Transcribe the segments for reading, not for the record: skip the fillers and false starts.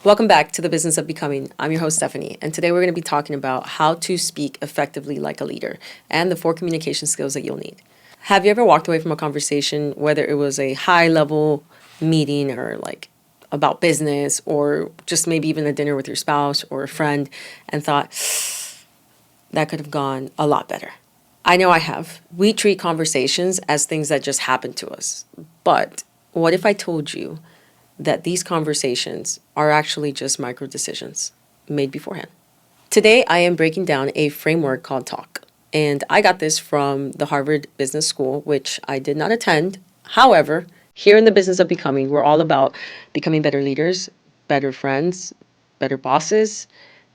Welcome back to the Business of Becoming. I'm your host, Stephanie, and today we're going to be talking about how to speak effectively like a leader and the 4 communication skills that you'll need. Have you ever walked away from a conversation, whether it was a high-level meeting or like about business or just maybe even a dinner with your spouse or a friend, and thought, that could have gone a lot better? I know I have. We treat conversations as things that just happen to us. But what if I told you that these conversations are actually just micro decisions made beforehand? Today, I am breaking down a framework called TALK. And I got this from the Harvard Business School, which I did not attend. However, here in the Business of Becoming, we're all about becoming better leaders, better friends, better bosses,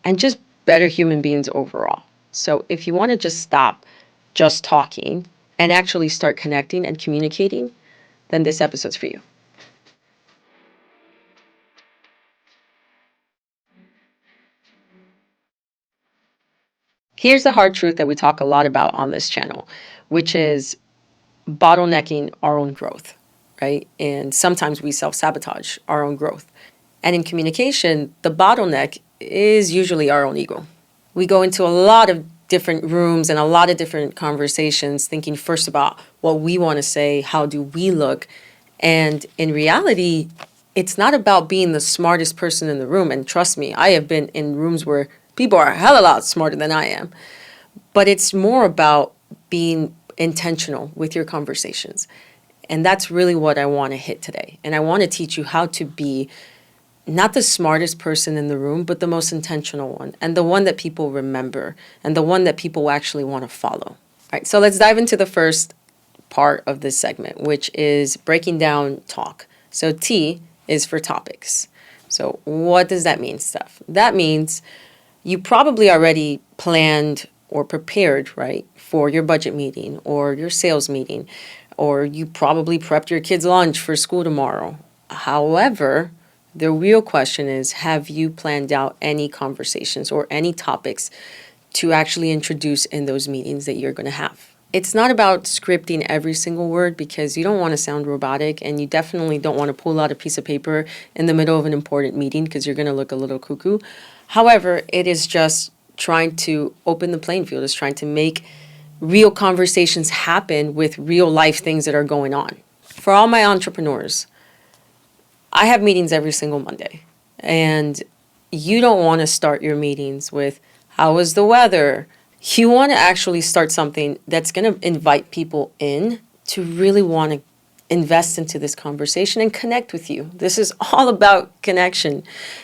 and just better human beings overall. So if you want to just stop just talking and actually start connecting and communicating, then this episode's for you. Here's the hard truth that we talk a lot about on this channel, which is bottlenecking our own growth, right? And sometimes we self-sabotage our own growth. And in communication, the bottleneck is usually our own ego. We go into a lot of different rooms and a lot of different conversations thinking first about what we want to say, how do we look? And in reality, it's not about being the smartest person in the room. And trust me, I have been in rooms where people are a hell of a lot smarter than I am. But it's more about being intentional with your conversations. And that's really what I want to hit today. And I want to teach you how to be not the smartest person in the room, but the most intentional one, and the one that people remember, and the one that people actually want to follow. All right, so let's dive into the first part of this segment, which is breaking down talk. So T is for topics. So what does that mean, Steph? That means you probably already planned or prepared, right, for your budget meeting or your sales meeting, or you probably prepped your kids' lunch for school tomorrow. However, the real question is, have you planned out any conversations or any topics to actually introduce in those meetings that you're going to have? It's not about scripting every single word, because you don't want to sound robotic, and you definitely don't want to pull out a piece of paper in the middle of an important meeting because you're going to look a little cuckoo. However, it is just trying to open the playing field. It's trying to make real conversations happen with real life things that are going on. For all my entrepreneurs, I have meetings every single Monday, and you don't want to start your meetings with, how was the weather? You want to actually start something that's going to invite people in to really want to invest into this conversation and connect with you. This is all about connection.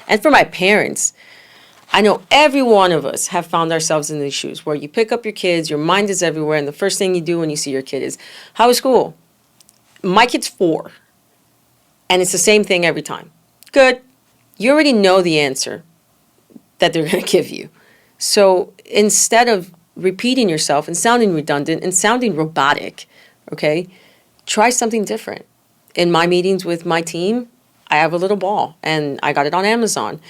And for my parents, I know every one of us have found ourselves in these shoes where you pick up your kids, your mind is everywhere, and the first thing you do when you see your kid is, how was school? My kid's 4. And it's the same thing every time. Good. You already know the answer that they're going to give you. So instead of repeating yourself and sounding redundant and sounding robotic, okay, try something different. In my meetings with my team, I have a little ball, and I got it on Amazon.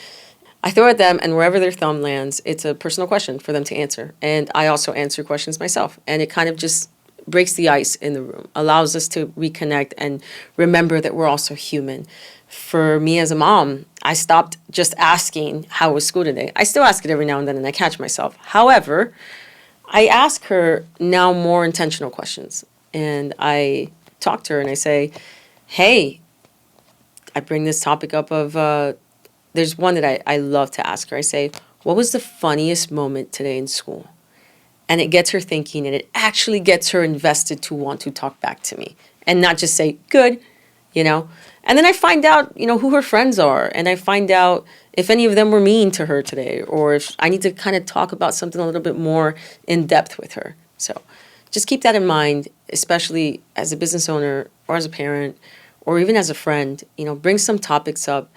I throw at them, and wherever their thumb lands, it's a personal question for them to answer. And I also answer questions myself. And it kind of just breaks the ice in the room, allows us to reconnect and remember that we're also human. For me as a mom, I stopped just asking, how was school today? I still ask it every now and then, and I catch myself. However, I ask her now more intentional questions. And I talk to her and I say, hey, I bring this topic up of, there's one that I love to ask her. I say, what was the funniest moment today in school? And it gets her thinking, and it actually gets her invested to want to talk back to me and not just say, good, you know. And then I find out, who her friends are, and I find out if any of them were mean to her today, or if I need to kind of talk about something a little bit more in depth with her. So just keep that in mind, especially as a business owner or as a parent or even as a friend. Bring some topics up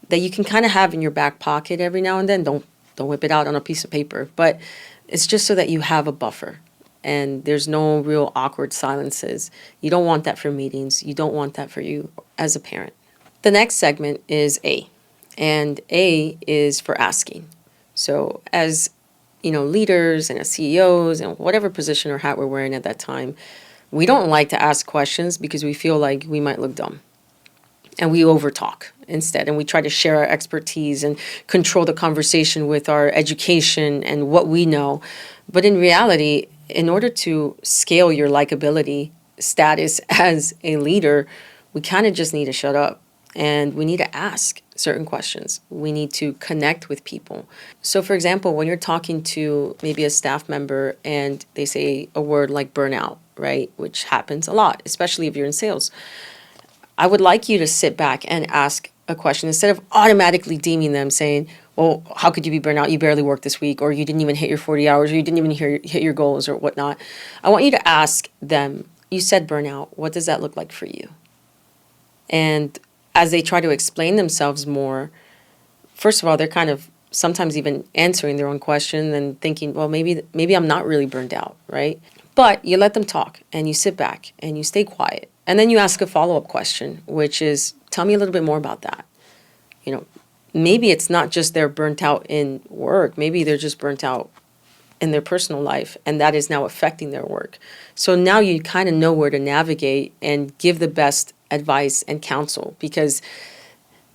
that you can kind of have in your back pocket every now and then. Don't whip it out on a piece of paper, but it's just so that you have a buffer and there's no real awkward silences. You don't want that for meetings. You don't want that for you as a parent. The next segment is A, and A is for asking. So as leaders and as CEOs and whatever position or hat we're wearing at that time, we don't like to ask questions because we feel like we might look dumb. and we overtalk instead, and we try to share our expertise and control the conversation with our education and what we know. But in reality, in order to scale your likability status as a leader, we kind of just need to shut up, and we need to ask certain questions. We need to connect with people. So for example, when you're talking to maybe a staff member and they say a word like burnout, right, which happens a lot, especially if you're in sales, I would like you to sit back and ask a question instead of automatically deeming them, saying, well, how could you be burned out? You barely worked this week, or you didn't even hit your 40 hours, or you didn't even hit your goals or whatnot. I want you to ask them, you said burnout, what does that look like for you? And as they try to explain themselves more, first of all, they're kind of sometimes even answering their own question and thinking, well, maybe I'm not really burned out, right? But you let them talk and you sit back and you stay quiet. And then you ask a follow-up question, which is, tell me a little bit more about that. You know, maybe it's not just they're burnt out in work. Maybe they're just burnt out in their personal life, and that is now affecting their work. So now you kind of know where to navigate and give the best advice and counsel, because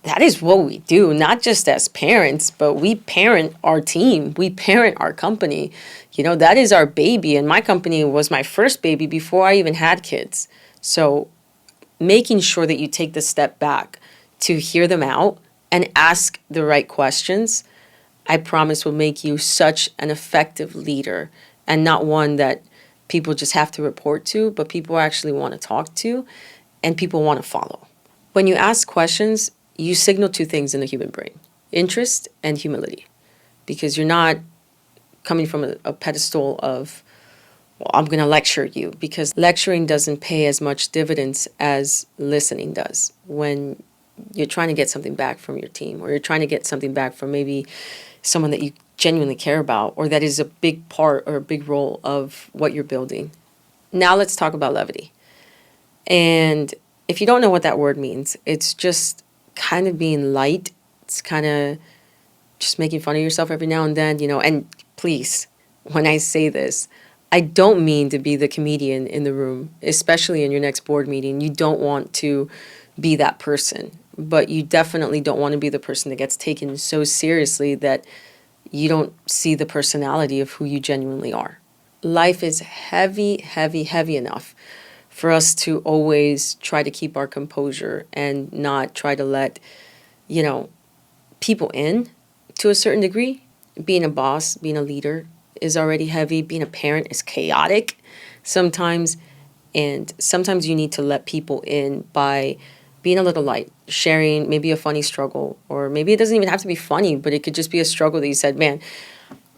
that is what we do, not just as parents, but we parent our team. We parent our company. You know, that is our baby, and my company was my first baby before I even had kids. So making sure that you take the step back to hear them out and ask the right questions, I promise will make you such an effective leader, and not one that people just have to report to, but people actually want to talk to and people want to follow. When you ask questions, you signal two things in the human brain: interest and humility, because you're not coming from a pedestal of, well, I'm going to lecture you, because lecturing doesn't pay as much dividends as listening does. When you're trying to get something back from your team, or you're trying to get something back from maybe someone that you genuinely care about, or that is a big part or a big role of what you're building. Now let's talk about levity. And if you don't know what that word means, it's just kind of being light. It's kind of just making fun of yourself every now and then, you know. And please, when I say this, I don't mean to be the comedian in the room, especially in your next board meeting. You don't want to be that person, but you definitely don't want to be the person that gets taken so seriously that you don't see the personality of who you genuinely are. Life is heavy, heavy, heavy enough for us to always try to keep our composure and not try to let, you know, people in to a certain degree. Being a boss, being a leader is already heavy. Being a parent is chaotic sometimes. And sometimes you need to let people in by being a little light, sharing maybe a funny struggle, or maybe it doesn't even have to be funny, but it could just be a struggle that you said, man,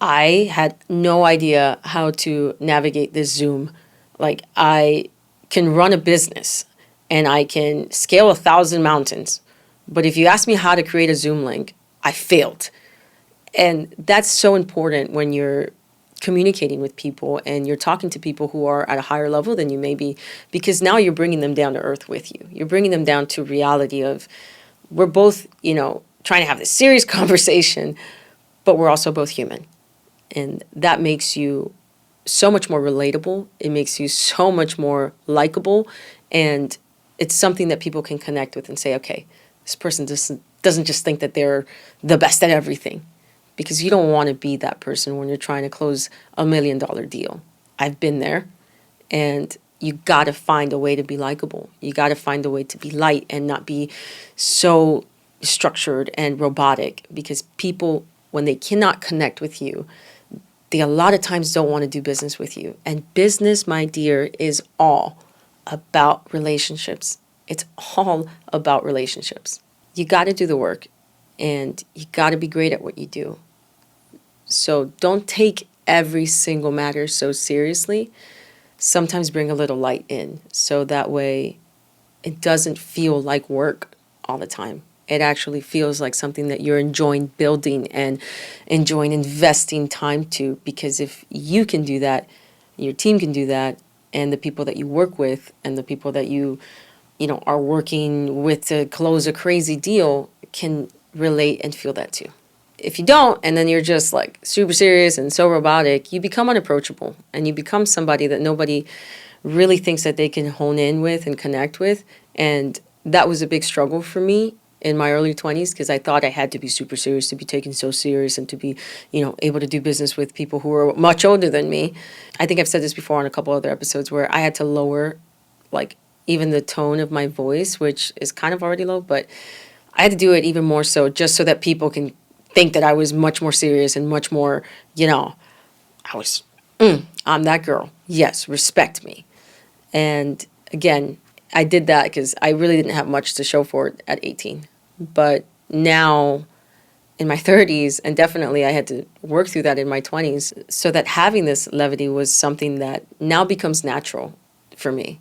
I had no idea how to navigate this Zoom. Like, I can run a business and I can scale 1,000 mountains, but if you ask me how to create a Zoom link, I failed. And that's so important when you're communicating with people and you're talking to people who are at a higher level than you may be, because now you're bringing them down to earth with you. You're bringing them down to reality of, we're both, you know, trying to have this serious conversation, but we're also both human. And that makes you so much more relatable. It makes you so much more likable. And it's something that people can connect with and say, okay, this person doesn't just think that they're the best at everything. Because you don't want to be that person when you're trying to close $1 million deal. I've been there. And you got to find a way to be likable. You got to find a way to be light and not be so structured and robotic. Because people, when they cannot connect with you, they a lot of times don't want to do business with you. And business, my dear, is all about relationships. It's all about relationships. You got to do the work, and you got to be great at what you do. So don't take every single matter so seriously. Sometimes bring a little light in, so that way it doesn't feel like work all the time. It actually feels like something that you're enjoying building and enjoying investing time to. Because if you can do that, your team can do that, and the people that you work with and the people that you are working with to close a crazy deal can relate and feel that too. If you don't, and then you're just like super serious and so robotic, you become unapproachable, and you become somebody that nobody really thinks that they can hone in with and connect with. And that was a big struggle for me in my early 20s because I thought I had to be super serious to be taken so serious and to be, able to do business with people who were much older than me. I think I've said this before on a couple other episodes where I had to lower, like, even the tone of my voice, which is kind of already low, but I had to do it even more so just so that people can think that I was much more serious and much more, I was, I'm that girl. Yes, respect me. And again, I did that because I really didn't have much to show for it at 18. But now in my 30s, and definitely I had to work through that in my 20s, so that having this levity was something that now becomes natural for me.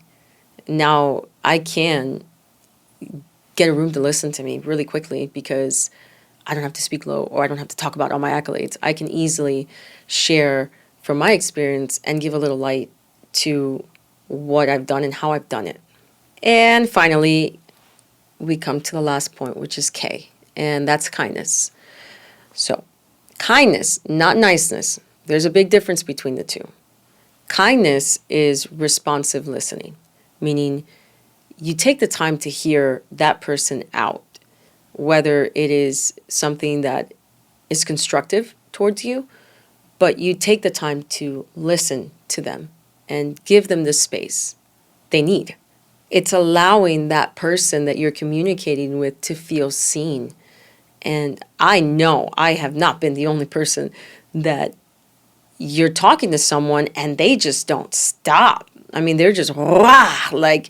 Now I can get a room to listen to me really quickly because I don't have to speak low or I don't have to talk about all my accolades. I can easily share from my experience and give a little light to what I've done and how I've done it. And finally, we come to the last point, which is K, and that's kindness. So, kindness, not niceness. There's a big difference between the two. Kindness is responsive listening, meaning you take the time to hear that person out, whether it is something that is constructive towards you, but you take the time to listen to them and give them the space they need. It's allowing that person that you're communicating with to feel seen. And I know I have not been the only person that you're talking to someone and they just don't stop. I mean, they're just rah, like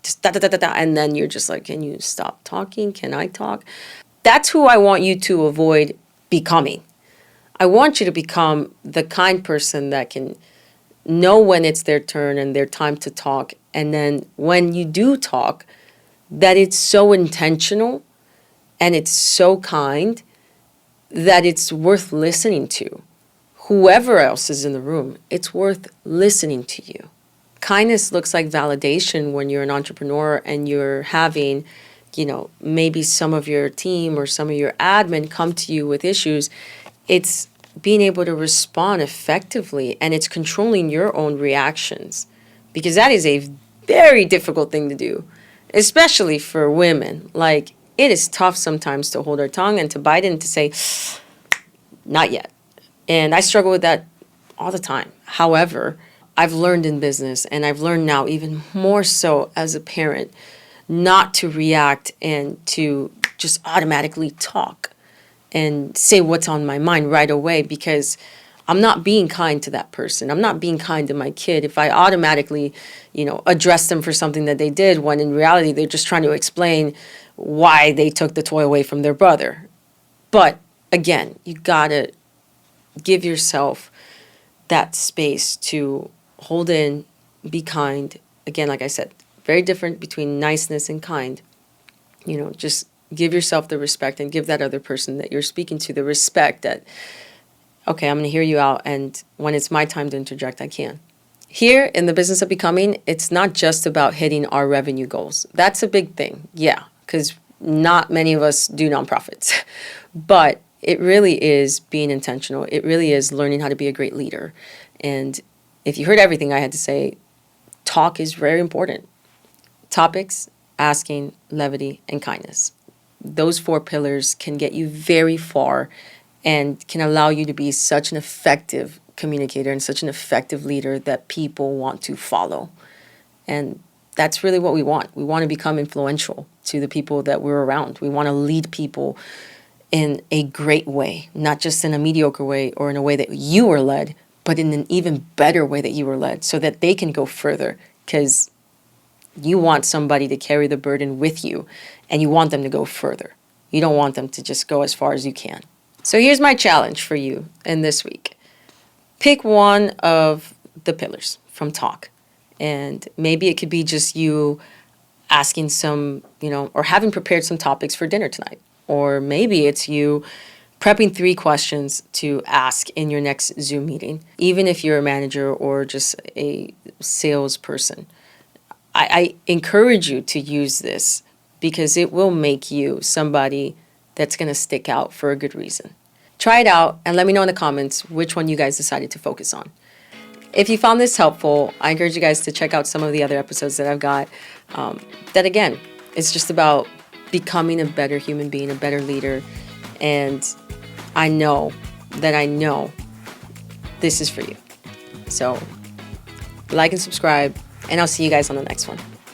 just da da da da da. And then you're just like, can you stop talking? Can I talk? That's who I want you to avoid becoming. I want you to become the kind person that can know when it's their turn and their time to talk. And then when you do talk, that it's so intentional and it's so kind that it's worth listening to. Whoever else is in the room, it's worth listening to you. Kindness looks like validation when you're an entrepreneur and you're having, maybe some of your team or some of your admin come to you with issues. It's being able to respond effectively, and it's controlling your own reactions, because that is a very difficult thing to do, especially for women. Like, it is tough sometimes to hold our tongue and to bite it and to say, not yet. And I struggle with that all the time. However, I've learned in business, and I've learned now even more so as a parent, not to react and to just automatically talk and say what's on my mind right away, because I'm not being kind to that person. I'm not being kind to my kid if I automatically, address them for something that they did, when in reality they're just trying to explain why they took the toy away from their brother. But again, you gotta give yourself that space to hold in, be kind. Again, like I said, very different between niceness and kind. Just give yourself the respect and give that other person that you're speaking to the respect that, okay, I'm going to hear you out, and when it's my time to interject, I can. Here in the business of becoming, it's not just about hitting our revenue goals. That's a big thing, yeah, because not many of us do nonprofits. But it really is being intentional. It really is learning how to be a great leader. And if you heard everything I had to say, talk is very important. Topics, asking, levity, and kindness. Those 4 pillars can get you very far and can allow you to be such an effective communicator and such an effective leader that people want to follow. And that's really what we want. We want to become influential to the people that we're around. We want to lead people in a great way, not just in a mediocre way or in a way that you were led, but in an even better way that you were led, so that they can go further, because you want somebody to carry the burden with you, and you want them to go further. You don't want them to just go as far as you can. So here's my challenge for you in this week. Pick one of the pillars from talk. And maybe it could be just you asking some, or having prepared some topics for dinner tonight. Or maybe it's you prepping 3 questions to ask in your next Zoom meeting, even if you're a manager or just a salesperson. I encourage you to use this because it will make you somebody that's going to stick out for a good reason. Try it out and let me know in the comments which one you guys decided to focus on. if you found this helpful, I encourage you guys to check out some of the other episodes that I've got. That again, it's just about becoming a better human being, a better leader. And I know this is for you. So like and subscribe, and I'll see you guys on the next one.